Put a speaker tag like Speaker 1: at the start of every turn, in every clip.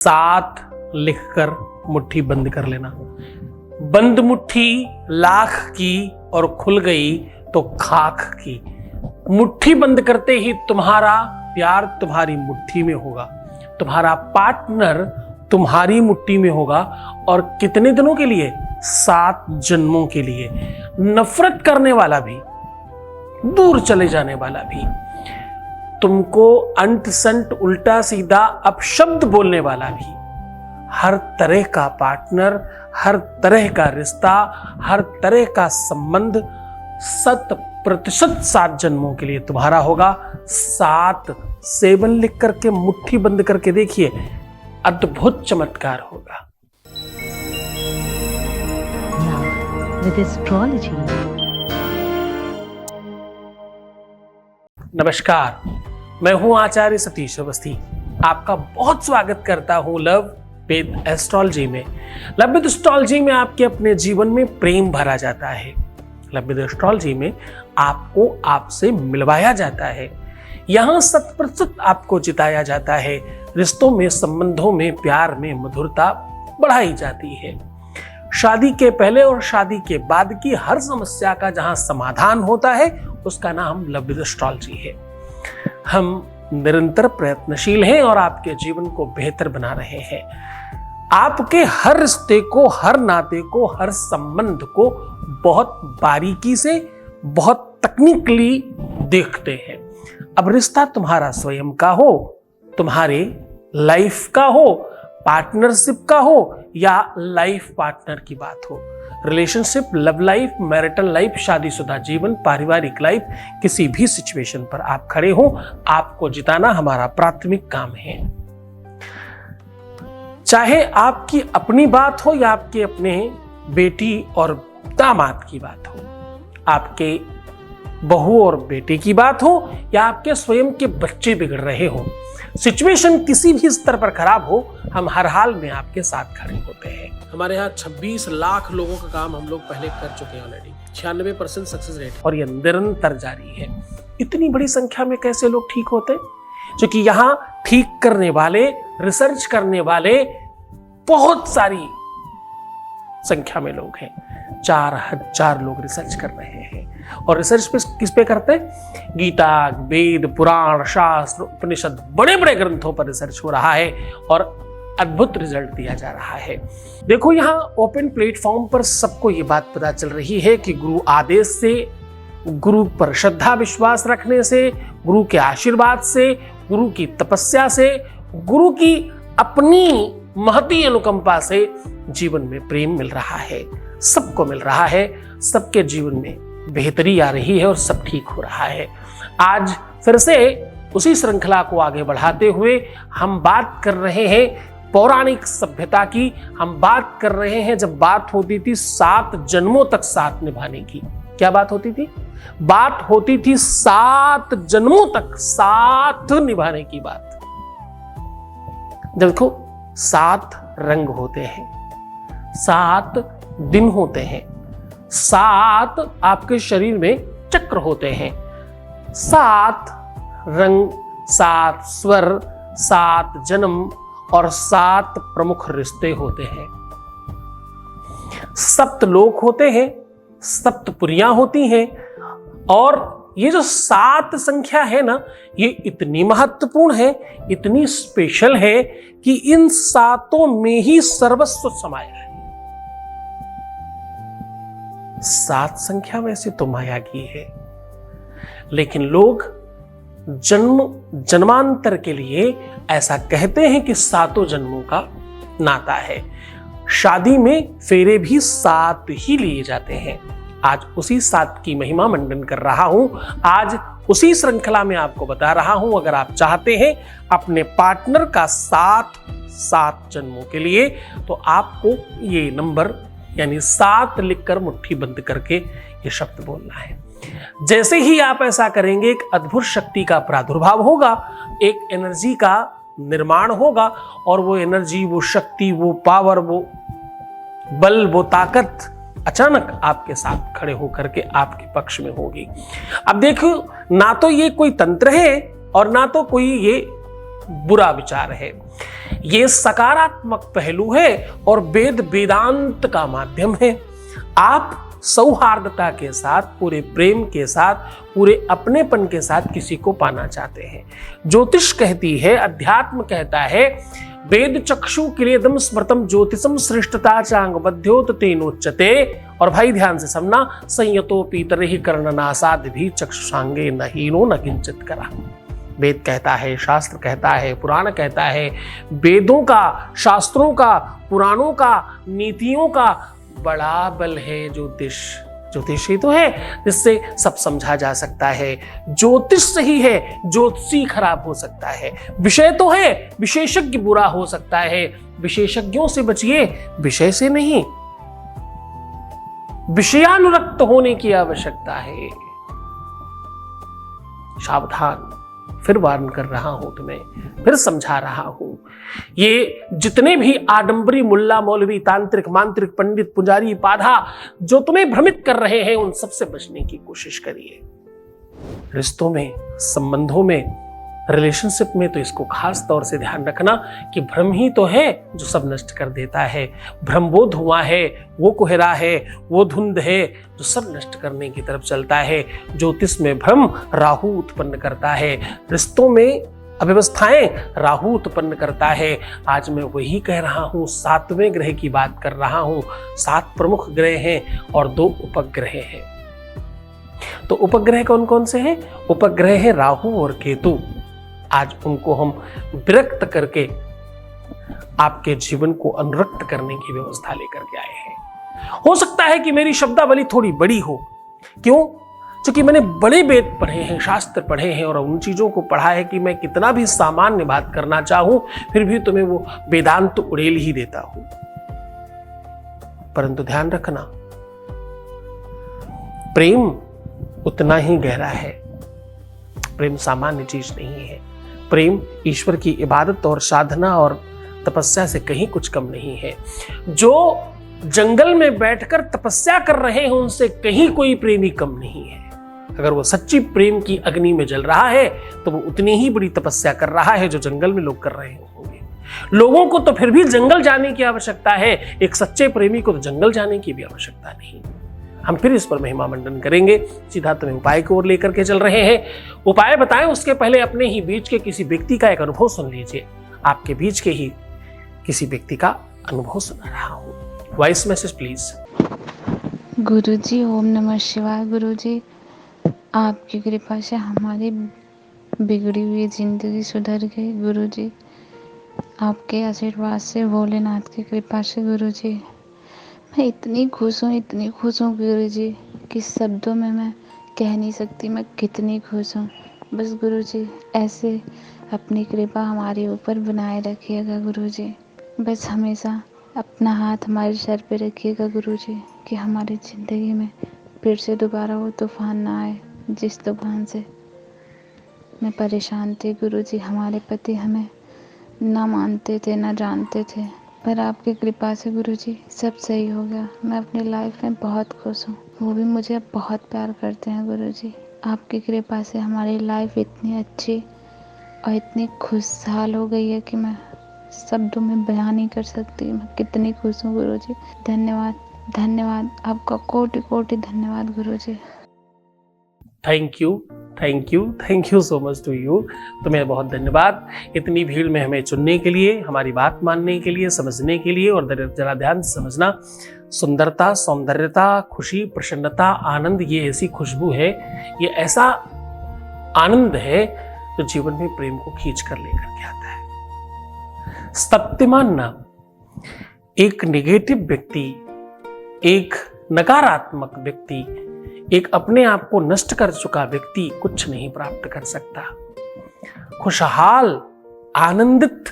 Speaker 1: 7 लिखकर मुट्ठी बंद कर लेना। बंद मुट्ठी लाख की और खुल गई तो खाक की। मुट्ठी बंद करते ही तुम्हारा प्यार तुम्हारी मुट्ठी में होगा, तुम्हारा पार्टनर तुम्हारी मुट्ठी में होगा। और कितने दिनों के लिए? 7 जन्मों के लिए। नफरत करने वाला भी, दूर चले जाने वाला भी, तुमको अंट संट उल्टा सीधा अपशब्द बोलने वाला भी, हर तरह का पार्टनर, हर तरह का रिश्ता, हर तरह का संबंध 100% 7 जन्मों के लिए तुम्हारा होगा। 7 लिख करके मुट्ठी बंद करके देखिए, अद्भुत चमत्कार होगा।
Speaker 2: With astrology.
Speaker 1: नमस्कार, मैं हूं आचार्य सतीश अवस्थी। आपका बहुत स्वागत करता हूं लव विद एस्ट्रोलॉजी में। लव विद एस्ट्रोलॉजी में आपके अपने जीवन में प्रेम भरा जाता है। लव विद एस्ट्रोलॉजी में आपको आपसे मिलवाया जाता है। यहाँ 100% आपको जिताया जाता है। रिश्तों में, संबंधों में, प्यार में मधुरता बढ़ाई जाती है। शादी के पहले और शादी के बाद की हर समस्या का जहां समाधान होता है उसका नाम लव विद एस्ट्रोलॉजी है। हम निरंतर प्रयत्नशील हैं और आपके जीवन को बेहतर बना रहे हैं। आपके हर रिश्ते को, हर नाते को, हर संबंध को बहुत बारीकी से, बहुत तकनीकली देखते हैं। अब रिश्ता तुम्हारा स्वयं का हो, तुम्हारे लाइफ का हो, पार्टनरशिप का हो या लाइफ पार्टनर की बात हो, relationship, love life, marital life, शादीशुदा जीवन, पारिवारिक लाइफ, किसी भी सिचुएशन पर आप खड़े हो, आपको जिताना हमारा प्राथमिक काम है। चाहे आपकी अपनी बात हो या आपके अपने बेटी और दामाद की बात हो, आपके बहू और बेटे की बात हो या आपके स्वयं के बच्चे बिगड़ रहे हो, सिचुएशन किसी भी स्तर पर खराब हो, हम हर हाल में आपके साथ खड़े होते हैं। हमारे यहाँ 26 लाख लोगों का काम हम लोग पहले कर चुके हैं ऑलरेडी। 96% सक्सेस रेट, और यह निरंतर जारी है। इतनी बड़ी संख्या में कैसे लोग ठीक होते हैं? क्योंकि यहाँ ठीक करने वाले, रिसर्च करने वाले बहुत सारी संख्या में लोग हैं। 4000 लोग रिसर्च कर रहे हैं। और रिसर्च पे किस पे करते हैं? गीता, वेद, पुराण, शास्त्र, उपनिषद, बड़े बड़े ग्रंथों पर रिसर्च हो रहा है और अद्भुत रिजल्ट दिया जा रहा है। देखो, यहाँ ओपन प्लेटफॉर्म पर सबको ये बात पता चल रही है कि गुरु आदेश से, गुरु पर श्रद्धा विश्वास रखने से, गुरु के आशीर्वाद से, गुरु की तपस्या से, गुरु की अपनी महती अनुकंपा से जीवन में प्रेम मिल रहा है। सबको मिल रहा है, सबके जीवन में बेहतरी आ रही है और सब ठीक हो रहा है। आज फिर से उसी श्रृंखला को आगे बढ़ाते हुए हम बात कर रहे हैं पौराणिक सभ्यता की। हम बात कर रहे हैं जब बात होती थी 7 जन्मों तक साथ निभाने की। क्या बात होती थी? बात होती थी 7 जन्मों तक साथ निभाने की बात। देखो, 7 रंग होते हैं, 7 दिन होते हैं, 7 आपके शरीर में चक्र होते हैं, 7 रंग, 7 स्वर, 7 जन्म और 7 प्रमुख रिश्ते होते हैं। 7 लोक होते हैं, 7 पुरियां होती हैं। और ये जो 7 संख्या है ना, ये इतनी महत्वपूर्ण है, इतनी स्पेशल है कि इन 7 में ही सर्वस्व समाया है। 7 संख्या वैसे तो माया की है, लेकिन लोग जन्मांतर के लिए ऐसा कहते हैं कि 7 जन्मों का नाता है। शादी में फेरे भी 7 ही लिए जाते हैं। आज उसी 7 की महिमा मंडन कर रहा हूं। आज उसी श्रृंखला में आपको बता रहा हूं, अगर आप चाहते हैं अपने पार्टनर का 7 जन्मों के लिए, तो आपको ये नंबर यानी 7 लिखकर मुट्ठी बंद करके ये शब्द बोलना है। जैसे ही आप ऐसा करेंगे, एक अद्भुत शक्ति का प्रादुर्भाव होगा, एक एनर्जी का निर्माण होगा और वो एनर्जी, वो शक्ति, वो पावर, वो बल, वो ताकत अचानक आपके साथ खड़े होकर के आपके पक्ष में होगी। अब देखो, ना तो ये कोई तंत्र है और ना तो कोई ये बुरा विचार है। ये सकारात्मक पहलू है और वेद वेदांत का माध्यम है। आप सौहार्दता के साथ, पूरे प्रेम के साथ, पूरे अपनेपन के साथ किसी को पाना चाहते हैं। ज्योतिष कहती है, अध्यात्म कहता है, वेद चक्षु किलेदम स्मृतम ज्योतिषम श्रेष्ठता चांग बध्योत तेनोच्यते। और भाई ध्यान से सुनना, संयतो पीतर ही कर्णनासाद भी चक्षुषांगे न हीनो न किंचित करा। वेद कहता है, शास्त्र कहता है, पुराण कहता है, वेदों का, शास्त्रों का, पुराणों का, नीतियों का बड़ा बल है ज्योतिष। ज्योतिष ही तो है जिससे सब समझा जा सकता है। ज्योतिष सही है, ज्योतिषी खराब हो सकता है। विषय तो है, विशेषज्ञ बुरा हो सकता है। विशेषज्ञों से बचिए, विषय से नहीं। विषयानुरक्त होने की आवश्यकता है। सावधान, फिर वार्न कर रहा हूं तुम्हें, फिर समझा रहा हूं। ये जितने भी आडंबरी मुल्ला मौलवी, तांत्रिक, मांत्रिक, पंडित, पुजारी, पाधा जो तुम्हें भ्रमित कर रहे हैं, उन सबसे बचने की कोशिश करिए। रिश्तों में, संबंधों में, रिलेशनशिप में तो इसको खास तौर से ध्यान रखना कि भ्रम ही तो है जो सब नष्ट कर देता है। भ्रम वो धुआं है, वो कोहरा है, वो धुंध है जो सब नष्ट करने की तरफ चलता है। ज्योतिष में भ्रम राहु उत्पन्न करता है, रिश्तों में अव्यवस्थाएं राहु उत्पन्न करता है। आज मैं वही कह रहा हूं, 7वें ग्रह की बात कर रहा हूं। 7 प्रमुख ग्रह हैं और 2 उपग्रह हैं। तो उपग्रह कौन कौन से हैं? उपग्रह है राहु और केतु। आज उनको हम विरक्त करके आपके जीवन को अनुरक्त करने की व्यवस्था लेकर के आए हैं। हो सकता है कि मेरी शब्दावली थोड़ी बड़ी हो। क्यों? क्योंकि मैंने बड़े वेद पढ़े हैं, शास्त्र पढ़े हैं और उन चीजों को पढ़ा है कि मैं कितना भी सामान्य बात करना चाहूं फिर भी तुम्हें वो वेदांत तो उड़ेल ही देता हूं। परंतु ध्यान रखना, प्रेम उतना ही गहरा है। प्रेम सामान्य चीज नहीं है। प्रेम ईश्वर की इबादत और साधना और तपस्या से कहीं कुछ कम नहीं है। जो जंगल में बैठकर तपस्या कर रहे हैं उनसे कहीं कोई प्रेमी कम नहीं है। अगर वो सच्ची प्रेम की अग्नि में जल रहा है तो वो उतनी ही बड़ी तपस्या कर रहा है जो जंगल में लोग कर रहे होंगे। लोगों को तो फिर भी जंगल जाने की आवश्यकता है, एक सच्चे प्रेमी को तो जंगल जाने की भी आवश्यकता नहीं। हम फिर इस पर महिमा मंडन करेंगे। सीधा तुम्हें उपाय की ओर लेकर के चल रहे हैं। उपाय बताएं उसके पहले अपने ही बीच के किसी व्यक्ति का एक अनुभव सुन लीजिए। आपके बीच के ही किसी व्यक्ति का अनुभव सुना रहा हूं। Voice message please.
Speaker 3: गुरुजी ओम नमः शिवाय। गुरुजी आपकी कृपा से हमारी बिगड़ी हुई जिंदगी सुधर गई। गुरुजी आपके आशीर्वाद से, भोलेनाथ की कृपा से गुरुजी मैं इतनी खुश हूँ गुरुजी कि शब्दों में मैं कह नहीं सकती मैं कितनी खुश हूँ। बस गुरुजी ऐसे अपनी कृपा हमारे ऊपर बनाए रखिएगा गुरुजी। बस हमेशा अपना हाथ हमारे सर पे रखिएगा गुरुजी कि हमारी ज़िंदगी में फिर से दोबारा वो तूफान ना आए जिस तूफान से मैं परेशान थी। गुरुजी हमारे पति हमें ना मानते थे, ना जानते थे, पर आपकी कृपा से गुरुजी सब सही हो गया। मैं अपनी लाइफ में बहुत खुश हूँ। वो भी मुझे अब बहुत प्यार करते हैं गुरुजी। आपकी कृपा से हमारी लाइफ इतनी अच्छी और इतनी खुशहाल हो गई है कि मैं शब्दों में बयान नहीं कर सकती मैं कितनी खुश हूँ गुरुजी। धन्यवाद, धन्यवाद आपका, कोटि कोटि धन्यवाद गुरुजी।
Speaker 1: Thank you so much to you. तुम्हें बहुत धन्यवाद इतनी भीड़ में हमें चुनने के लिए, हमारी बात मानने के लिए, समझने के लिए। और जरा ध्यान से समझना, सुंदरता, सौंदर्यता, खुशी, प्रसन्नता, आनंद, ये ऐसी खुशबू है, ये ऐसा आनंद है जो जीवन में प्रेम को खींच कर लेकर के आता है। सत्य मानना, एक नेगेटिव व्यक्ति, एक नकारात्मक व्यक्ति, एक अपने आप को नष्ट कर चुका व्यक्ति कुछ नहीं प्राप्त कर सकता। खुशहाल, आनंदित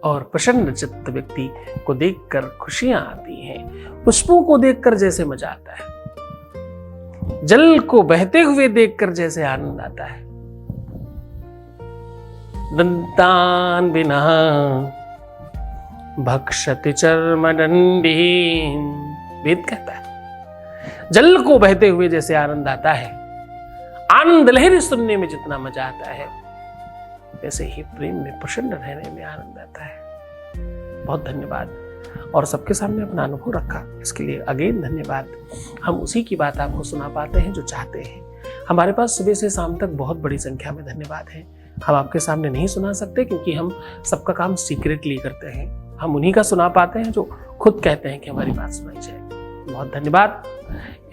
Speaker 1: और प्रसन्न चित्त व्यक्ति को देखकर खुशियां आती हैं। पुष्पों को देखकर जैसे मजा आता है, जल को बहते हुए देखकर जैसे आनंद आता है। दंतान बिना भक्षति चर्म दंडीन, वेद कहता है। जल को बहते हुए जैसे आनंद आता है, आनंद लहरी सुनने में जितना मजा आता है, ऐसे ही प्रेम में प्रसन्न रहने में आनंद आता है। बहुत धन्यवाद। और सबके सामने अपना अनुभव रखा, इसके लिए अगेन धन्यवाद। हम उसी की बात आपको सुना पाते हैं जो चाहते हैं। हमारे पास सुबह से शाम तक बहुत बड़ी संख्या में धन्यवाद है। हम आपके सामने नहीं सुना सकते क्योंकि हम सबका काम सीक्रेटली करते हैं। हम उन्हीं का सुना पाते हैं जो खुद कहते हैं कि हमारी बात सुनाई जाए। बहुत धन्यवाद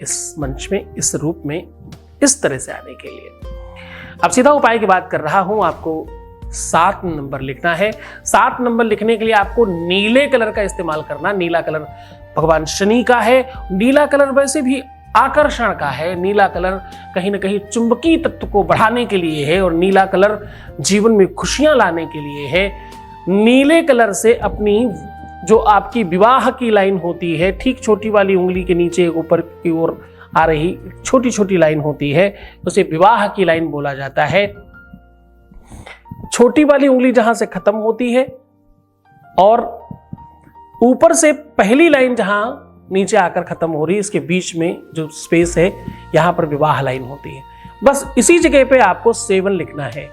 Speaker 1: इस मंच में, इस रूप में, इस तरह से आने के लिए। अब सीधा उपाय की बात कर रहा हूं। आपको 7 नंबर लिखना है। 7 नंबर लिखने के लिए आपको नीले कलर का इस्तेमाल करना। नीला कलर भगवान शनि का है। नीला कलर वैसे भी आकर्षण का है। नीला कलर कहीं ना कहीं चुंबकीय तत्व को बढ़ाने के लिए है और नीला कलर जीवन में खुशियां लाने के लिए है। नीले कलर से अपनी जो आपकी विवाह की लाइन होती है, ठीक छोटी वाली उंगली के नीचे ऊपर की ओर आ रही छोटी छोटी लाइन होती है, उसे विवाह की लाइन बोला जाता है। छोटी वाली उंगली जहां से खत्म होती है और ऊपर से पहली लाइन जहां नीचे आकर खत्म हो रही है, इसके बीच में जो स्पेस है, यहां पर विवाह लाइन होती है। बस इसी जगह पे आपको 7 लिखना है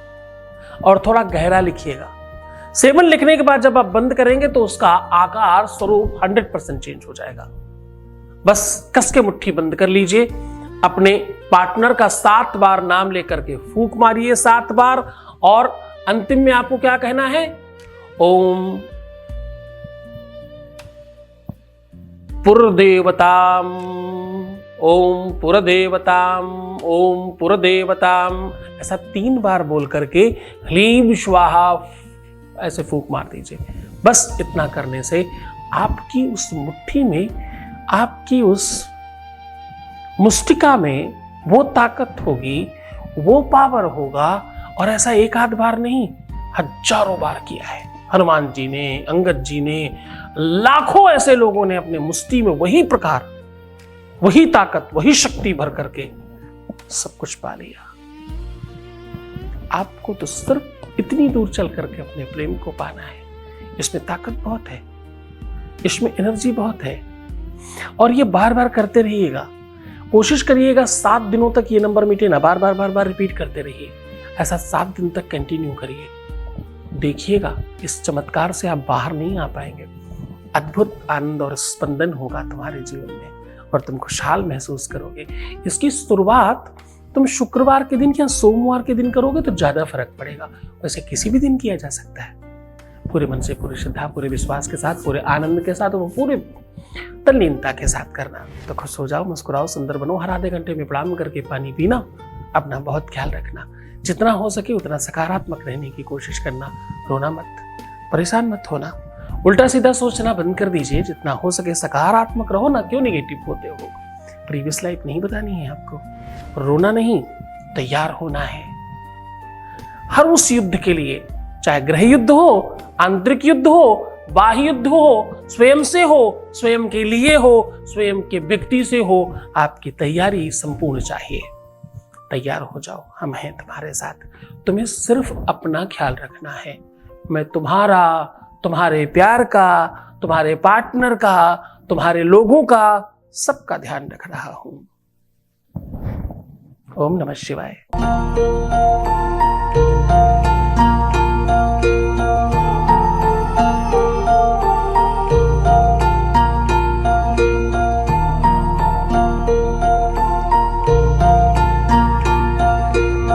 Speaker 1: और थोड़ा गहरा लिखिएगा। 7 लिखने के बाद जब आप बंद करेंगे तो उसका आकार, स्वरूप 100% चेंज हो जाएगा। बस कस के मुट्ठी बंद कर लीजिए। अपने पार्टनर का 7 बार नाम लेकर के फूंक मारिए 7 बार और अंतिम में आपको क्या कहना है? ओम पुरदेवताम, ओम पुरदेवताम, ओम पुरदेवताम, ऐसा 3 बार बोल करके ह्लीम स्वाहा ऐसे फूंक मार दीजिए। बस इतना करने से आपकी उस मुट्ठी में, आपकी उस मुष्टिका में वो ताकत होगी, वो पावर होगा। और ऐसा एक आध बार नहीं, हजारों बार किया है। हनुमान जी ने, अंगद जी ने, लाखों ऐसे लोगों ने अपने मुष्टि में वही प्रकार, वही ताकत, वही शक्ति भर करके सब कुछ पा लिया। आपको तो सिर्फ इतनी दूर चल करके अपने प्रेम को पाना है। इसमें ताकत बहुत है, इसमें एनर्जी बहुत है और ये बार बार करते रहिएगा। कोशिश करिएगा 7 दिनों तक ये नंबर मिटे ना, बार बार रिपीट करते रहिए। ऐसा 7 दिन तक कंटिन्यू करिए। देखिएगा इस चमत्कार से आप बाहर नहीं आ पाएंगे। अद्भुत आनंद और स्पंदन होगा तुम्हारे जीवन में और तुम खुशहाल महसूस करोगे। इसकी शुरुआत तुम शुक्रवार के दिन या सोमवार के दिन करोगे तो ज्यादा फर्क पड़ेगा। वैसे किसी भी दिन किया जा सकता है। पूरे मन से, पूरी श्रद्धा, पूरे विश्वास के साथ, पूरे आनंद के साथ और पूरे तल्लीनता के साथ करना। तो खुश हो जाओ, मुस्कुराओ, सुंदर बनो। हर आधे घंटे में प्रणाम करके पानी पीना। अपना बहुत ख्याल रखना। जितना हो सके उतना सकारात्मक रहने की कोशिश करना। रोना मत, परेशान मत होना, उल्टा सीधा सोचना बंद कर दीजिए। जितना हो सके सकारात्मक रहो ना। क्यों नेगेटिव होते हो? प्रीवियस लाइफ नहीं बतानी है आपको। रोना नहीं, तैयार होना है हर उस युद्ध के लिए, चाहे गृह युद्ध हो, आंतरिक युद्ध हो, बाह्य युद्ध हो, स्वयं से हो, स्वयं के लिए हो, स्वयं के व्यक्ति से हो। आपकी तैयारी संपूर्ण चाहिए। तैयार हो जाओ, हम हैं तुम्हारे साथ। तुम्हें सिर्फ अपना ख्याल रखना है। मैं तुम्हारा, तुम्हारे प्यार का, तुम्हारे पार्टनर का, तुम्हारे लोगों का, सबका ध्यान रख रहा हूं। ओम नमः शिवाय।